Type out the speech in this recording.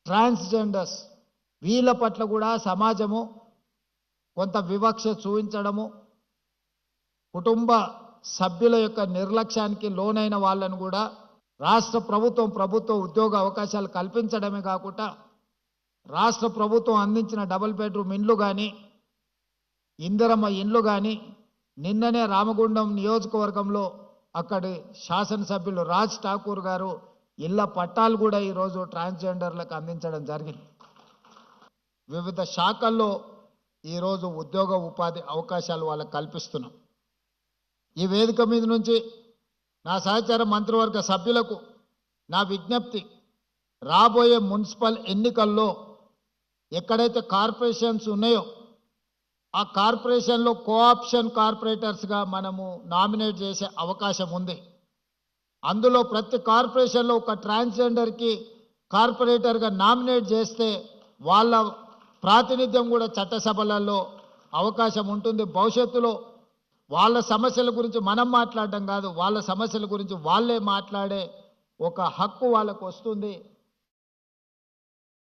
Transgenders వీళ్ళ పట్ల కూడా సమాజము కొంత వివక్ష చూపించడము, కుటుంబ సభ్యుల యొక్క నిర్లక్ష్యానికి లోనైన వాళ్ళను కూడా రాష్ట్ర ప్రభుత్వ ఉద్యోగ అవకాశాలు కల్పించడమే కాకుండా రాష్ట్ర ప్రభుత్వం అందించిన డబుల్ బెడ్రూమ్ ఇండ్లు కానీ ఇందిరమ్మ ఇండ్లు కానీ నిన్ననే రామగుండం నియోజకవర్గంలో అక్కడి శాసనసభ్యులు రాజ్ ఠాకూర్ గారు ఇళ్ల పట్టాలు కూడా ఈరోజు ట్రాన్స్జెండర్లకు అందించడం జరిగింది. వివిధ శాఖల్లో ఈరోజు ఉద్యోగ ఉపాధి అవకాశాలు వాళ్ళకు కల్పిస్తున్నాం. ఈ వేదిక మీద నుంచి నా సహచార మంత్రివర్గ సభ్యులకు నా విజ్ఞప్తి, రాబోయే మున్సిపల్ ఎన్నికల్లో ఎక్కడైతే కార్పొరేషన్స్ ఉన్నాయో ఆ కార్పొరేషన్లో కోఆప్షన్ కార్పొరేటర్స్గా మనము నామినేట్ చేసే అవకాశం ఉంది. అందులో ప్రతి కార్పొరేషన్లో ఒక ట్రాన్స్జెండర్కి కార్పొరేటర్గా నామినేట్ చేస్తే వాళ్ళ ప్రాతినిధ్యం కూడా చట్టసభలలో అవకాశం ఉంటుంది. భవిష్యత్తులో వాళ్ళ సమస్యల గురించి మనం మాట్లాడడం కాదు, వాళ్ళ సమస్యల గురించి వాళ్ళే మాట్లాడే ఒక హక్కు వాళ్ళకు వస్తుంది.